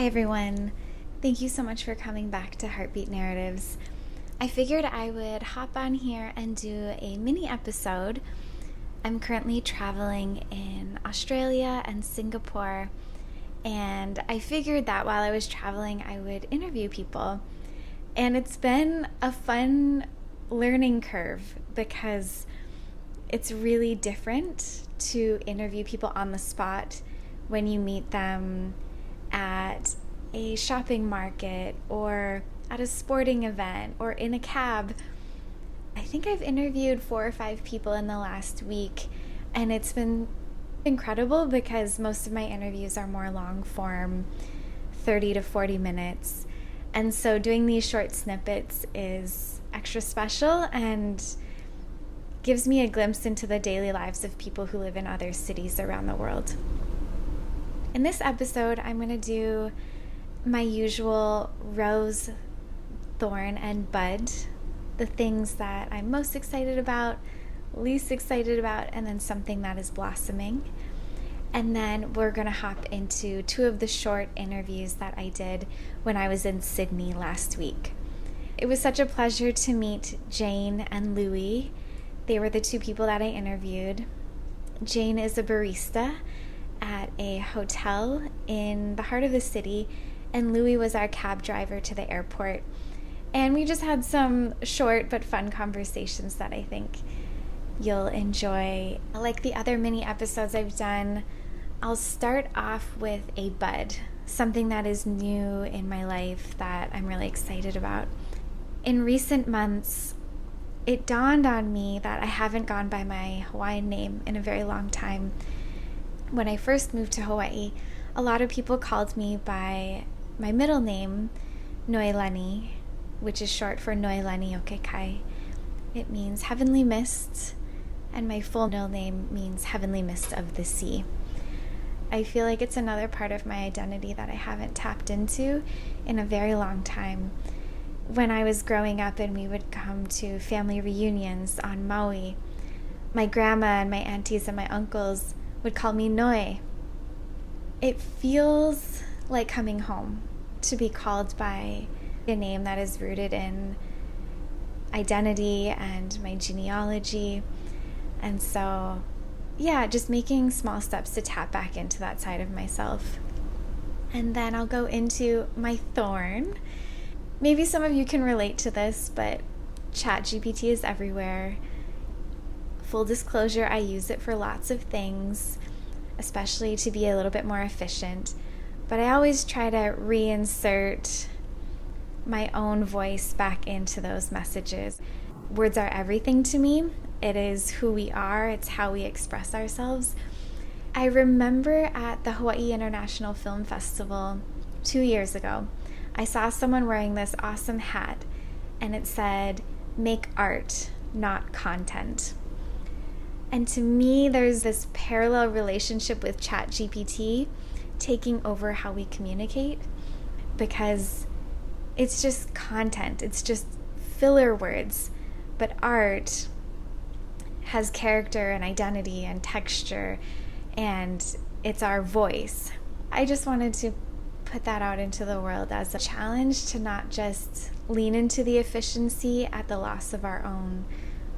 everyone. Thank you so much for coming back to Heartbeat Narratives. I figured I would hop on here and do a mini episode. I'm currently traveling in Australia and Singapore, and I figured that while I was traveling, I would interview people. And it's been a fun learning curve because it's really different to interview people on the spot when you meet them at a shopping market or at a sporting event or in a cab. I think I've interviewed 4 or 5 people in the last week, and it's been incredible because most of my interviews are more long form, 30 to 40 minutes. And so doing these short snippets is extra special and gives me a glimpse into the daily lives of people who live in other cities around the world. In this episode, I'm going to do my usual rose, thorn, and bud, the things that I'm most excited about, least excited about, and then something that is blossoming. And then we're going to hop into 2 of the short interviews that I did when I was in Sydney last week. It was such a pleasure to meet Jane and Louie. They were the 2 people that I interviewed. Jane is a barista at a hotel in the heart of the city, and Louie was our cab driver to the airport. And we just had some short but fun conversations that I think you'll enjoy. Like the other mini episodes I've done, I'll start off with a bud, something that is new in my life that I'm really excited about. In recent months, it dawned on me that I haven't gone by my Hawaiian name in a very long time. When I first moved to Hawaii, a lot of people called me by my middle name, Noelani, which is short for Noelaniokekai. It means heavenly mist, and my full middle name means heavenly mist of the sea. I feel like it's another part of my identity that I haven't tapped into in a very long time. When I was growing up and we would come to family reunions on Maui, my grandma and my aunties and my uncles would call me Noe. It feels like coming home to be called by a name that is rooted in identity and my genealogy. And so, just making small steps to tap back into that side of myself. And then I'll go into my thorn. Maybe some of you can relate to this, but ChatGPT is everywhere. Full disclosure, I use it for lots of things, especially to be a little bit more efficient. But I always try to reinsert my own voice back into those messages. Words are everything to me. It is who we are. It's how we express ourselves. I remember at the Hawaii International Film Festival 2 years ago, I saw someone wearing this awesome hat, and it said, "Make art, not content." And to me, there's this parallel relationship with ChatGPT taking over how we communicate, because it's just content. It's just filler words. But art has character and identity and texture, and it's our voice. I just wanted to put that out into the world as a challenge to not just lean into the efficiency at the loss of our own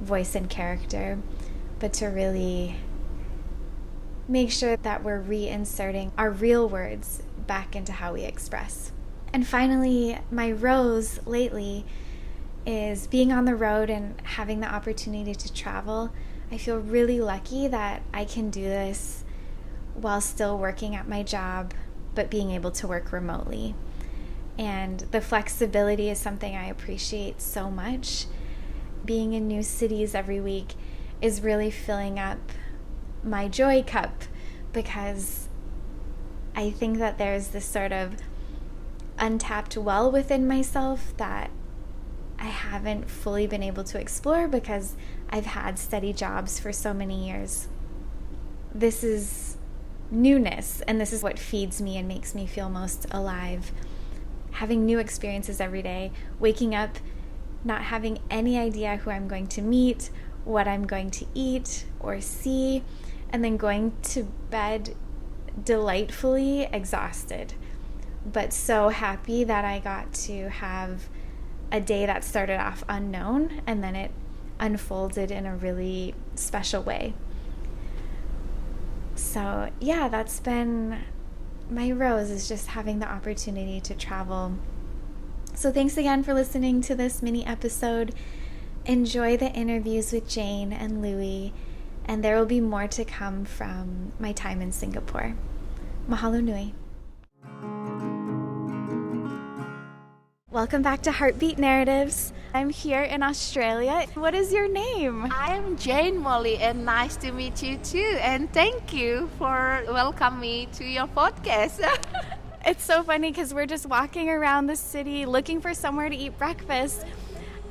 voice and character, but to really make sure that we're reinserting our real words back into how we express. And finally, my rose lately is being on the road and having the opportunity to travel. I feel really lucky that I can do this while still working at my job, but being able to work remotely. And the flexibility is something I appreciate so much. Being in new cities every week is really filling up my joy cup, because I think that there's this sort of untapped well within myself that I haven't fully been able to explore because I've had steady jobs for so many years. This is newness, and this is what feeds me and makes me feel most alive. Having new experiences every day, waking up, not having any idea who I'm going to meet, what I'm going to eat or see, and then going to bed delightfully exhausted. but so happy that I got to have a day that started off unknown and then it unfolded in a really special way. So yeah, that's been my rose, is just having the opportunity to travel. So thanks again for listening to this mini episode. Enjoy the interviews with Jane and Louie, and there will be more to come from my time in Singapore. Mahalo nui. Welcome back to Heartbeat Narratives. I'm here in Australia. What is your name? I am Jane, Molly, and nice to meet you too. And thank you for welcoming me to your podcast. It's so funny because we're just walking around the city looking for somewhere to eat breakfast.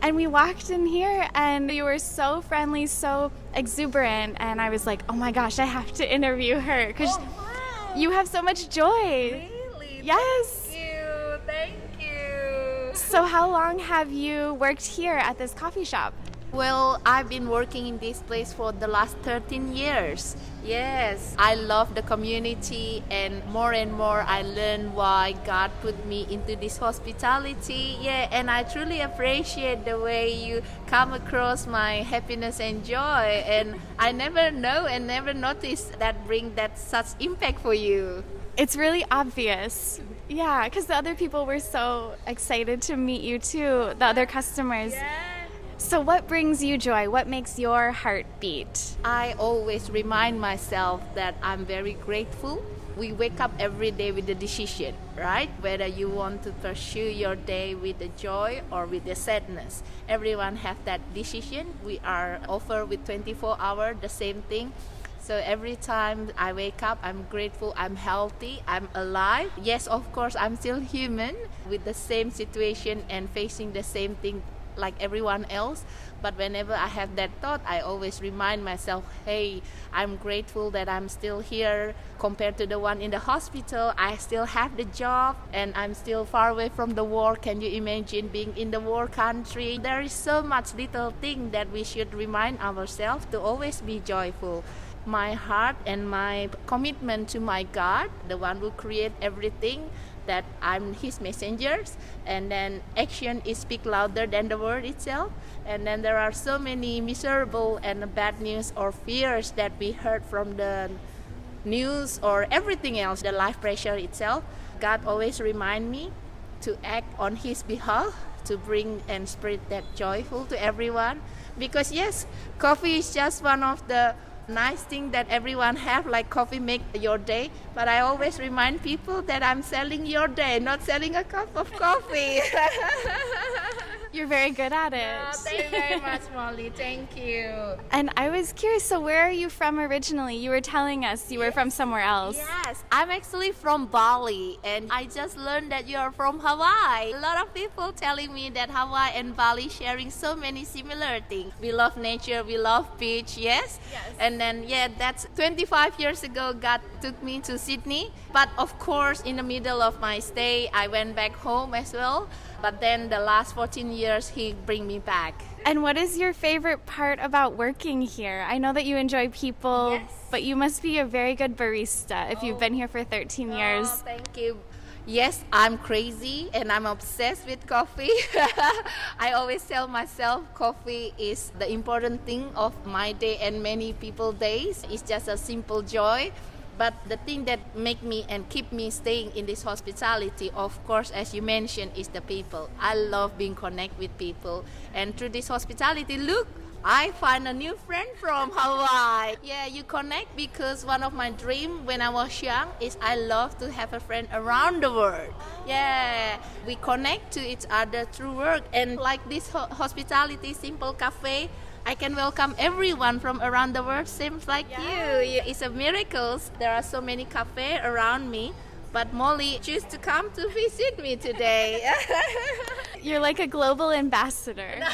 And we walked in here and you were so friendly, so exuberant. And I was like, oh my gosh, I have to interview her because you have so much joy. Really? Yes. Thank you. So how long have you worked here at this coffee shop? Well, I've been working in this place for the last 13 years. Yes, I love the community, and more I learn why God put me into this hospitality. Yeah, and I truly appreciate the way you come across my happiness and joy. And I never know and never noticed that bring that such impact for you. It's really obvious. Yeah, because the other people were so excited to meet you too, the other customers. Yeah. So what brings you joy? What makes your heart beat? I always remind myself that I'm very grateful. We wake up every day with a decision, right? Whether you want to pursue your day with the joy or with the sadness. Everyone have that decision. We are offered with 24 hours, the same thing. So every time I wake up, I'm grateful, I'm healthy, I'm alive. Yes, of course, I'm still human with the same situation and facing the same thing like everyone else. But whenever I have that thought, I always remind myself, hey, I'm grateful that I'm still here compared to the one in the hospital. I still have the job and I'm still far away from the war. Can you imagine being in the war country? There is so much little thing that we should remind ourselves to always be joyful. My heart and my commitment to my God, the one who created everything, that I'm his messengers, and then action is speak louder than the word itself. And then there are so many miserable and bad news or fears that we heard from the news or everything else, the life pressure itself. God always remind me to act on his behalf, to bring and spread that joyful to everyone. Because yes, coffee is just one of the nice thing that everyone have, like coffee make your day, but I always remind people that I'm selling your day, not selling a cup of coffee. You're very good at it. Oh, thank you very much, Molly. Thank you. And I was curious, so where are you from originally? You were telling us you were from somewhere else. Yes, I'm actually from Bali, and I just learned that you are from Hawaii. A lot of people telling me that Hawaii and Bali sharing so many similar things. We love nature, we love beach, yes? Yes. And then, yeah, that's 25 years ago, God took me to Sydney. But of course, in the middle of my stay, I went back home as well. But then the last 14 years, he bring me back. And what is your favorite part about working here? I know that you enjoy people, Yes. but you must be a very good barista if you've been here for 13 years. Oh, thank you. Yes, I'm crazy and I'm obsessed with coffee. I always tell myself coffee is the important thing of my day and many people's days. It's just a simple joy. But the thing that make me and keep me staying in this hospitality, of course, as you mentioned, is the people. I love being connect with people. And through this hospitality, look, I find a new friend from Hawaii. Yeah, you connect because one of my dreams when I was young is I love to have a friend around the world. Yeah, we connect to each other through work. And like this hospitality, simple cafe, I can welcome everyone from around the world, seems like you. It's a miracle. There are so many cafes around me. But Molly choose to come to visit me today. You're like a global ambassador. No,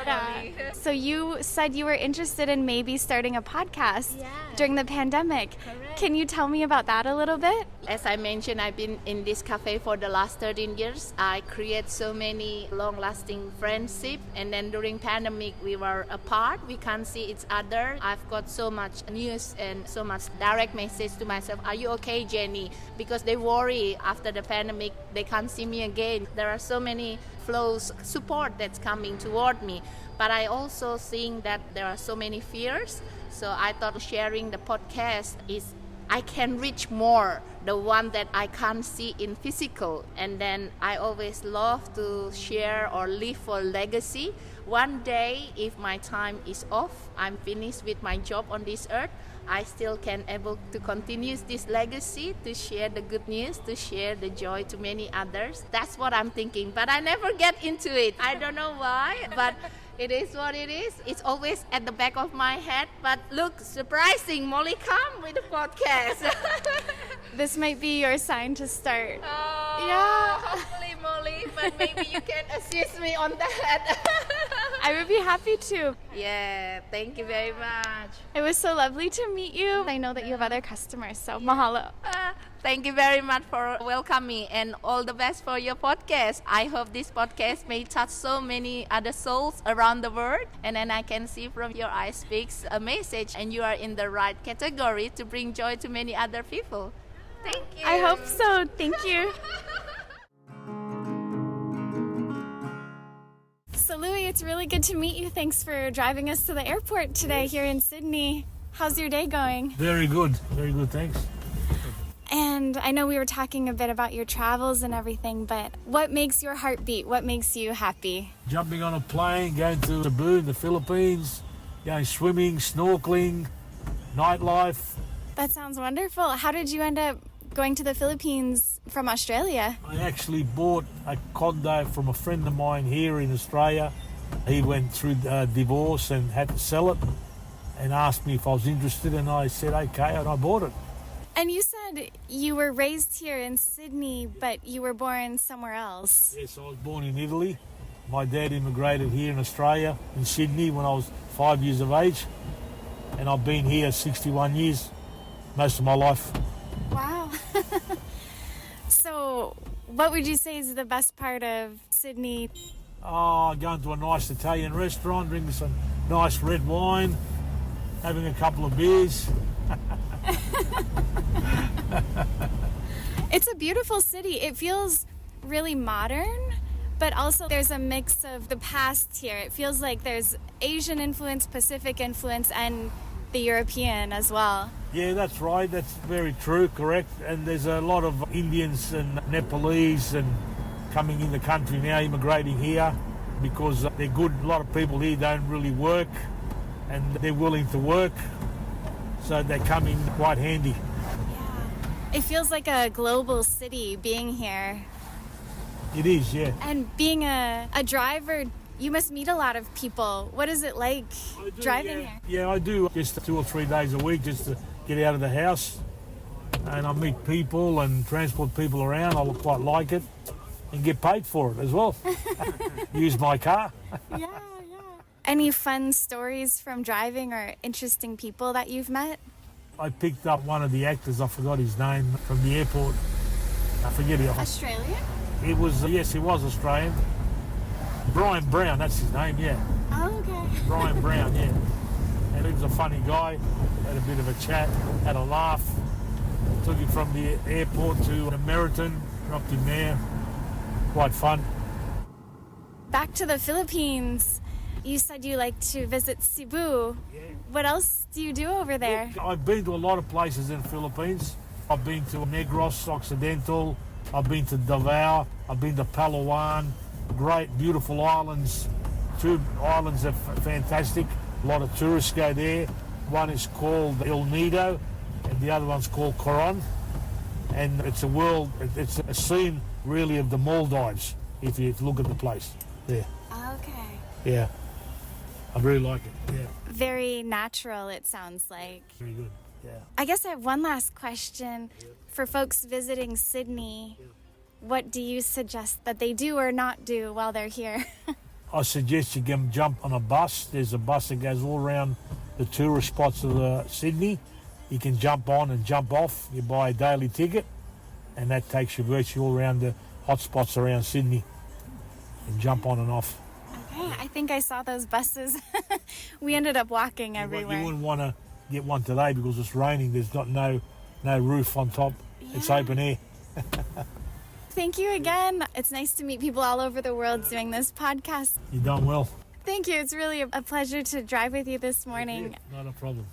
Molly. So you said you were interested in maybe starting a podcast Yeah. during the pandemic. Correct. Can you tell me about that a little bit? As I mentioned, I've been in this cafe for the last 13 years. I create so many long-lasting friendship, and then during pandemic we were apart. We can't see each other. I've got so much news and so much direct message to myself. Are you okay, Jenny? Because they worry after the pandemic they can't see me again. There are so many flows support that's coming toward me, but I also seeing that there are so many fears. So I thought sharing the podcast is I can reach more, the one that I can't see in physical. And then I always love to share or leave for legacy. One day, if my time is off, I'm finished with my job on this earth, I still can able to continue this legacy, to share the good news, to share the joy to many others. That's what I'm thinking, but I never get into it. I don't know why, but it is what it is. It's always at the back of my head. But look, surprising, Molly come with the podcast. This might be your sign to start. Oh, Yeah. hopefully, Molly, but maybe you can assist me on that. I would be happy to. Yeah, thank you very much. It was so lovely to meet you. I know that you have other customers, so mahalo. Thank you very much for welcoming me, and all the best for your podcast. I hope this podcast may touch so many other souls around the world, and then I can see from your eyes speaks a message, and you are in the right category to bring joy to many other people. Thank you. I hope so. Thank you. So Louie, it's really good to meet you. Thanks for driving us to the airport today here in Sydney. How's your day going? Very good, thanks. And I know we were talking a bit about your travels and everything, but what makes your heart beat? What makes you happy? Jumping on a plane, going to Cebu in the Philippines, going swimming, snorkeling, nightlife. That sounds wonderful. How did you end up going to the Philippines from Australia? I actually bought a condo from a friend of mine here in Australia. He went through a divorce and had to sell it and asked me if I was interested, and I said okay, and I bought it. And you said you were raised here in Sydney, but you were born somewhere else. Yes, I was born in Italy. My dad immigrated here in Australia, in Sydney, when I was 5 years of age, and I've been here 61 years, most of my life. Wow. So what would you say is the best part of Sydney? Oh, going to a nice Italian restaurant, drinking some nice red wine, having a couple of beers. It's a beautiful city. It feels really modern, but also there's a mix of the past here. It feels like there's Asian influence, Pacific influence, and the European as well. Yeah, that's right. That's very true, correct. And there's a lot of Indians and Nepalese and coming in the country now, immigrating here because they're good. A lot of people here don't really work and they're willing to work, so they come in quite handy. Yeah. It feels like a global city being here. It is, yeah. And being a driver, you must meet a lot of people. What is it like driving here? Yeah, I do just 2 or 3 days a week just to get out of the house, and I meet people and transport people around. I quite like it and get paid for it as well. Use my car. Yeah. Any fun stories from driving or interesting people that you've met? I picked up one of the actors, I forgot his name, from the airport. I forget it. Australian? He was Australian. Brian Brown, that's his name, yeah. Oh, okay. Brian Brown, yeah. And he was a funny guy, had a bit of a chat, had a laugh. Took him from the airport to the Meriton, dropped him there. Quite fun. Back to the Philippines. You said you like to visit Cebu. Yeah. What else do you do over there? I've been to a lot of places in the Philippines. I've been to Negros Occidental, I've been to Davao, I've been to Palawan. Great, beautiful islands. 2 islands are fantastic. A lot of tourists go there. One is called El Nido, and the other one's called Coron. And it's a scene really of the Maldives, if you look at the place there. Okay. Yeah, I really like it, yeah. Very natural, it sounds like. Very good, yeah. I guess I have one last question for folks visiting Sydney. what do you suggest that they do or not do while they're here? I suggest you can jump on a bus. There's a bus that goes all around the tourist spots of Sydney. You can jump on and jump off. You buy a daily ticket, and that takes you virtually all around the hot spots around Sydney, and jump on and off. Okay, I think I saw those buses. We ended up walking everywhere. You wouldn't want to get one today because it's raining. There's no roof on top. Yeah. It's open air. Thank you again. It's nice to meet people all over the world doing this podcast. You've done well. Thank you. It's really a pleasure to drive with you this morning. Not a problem.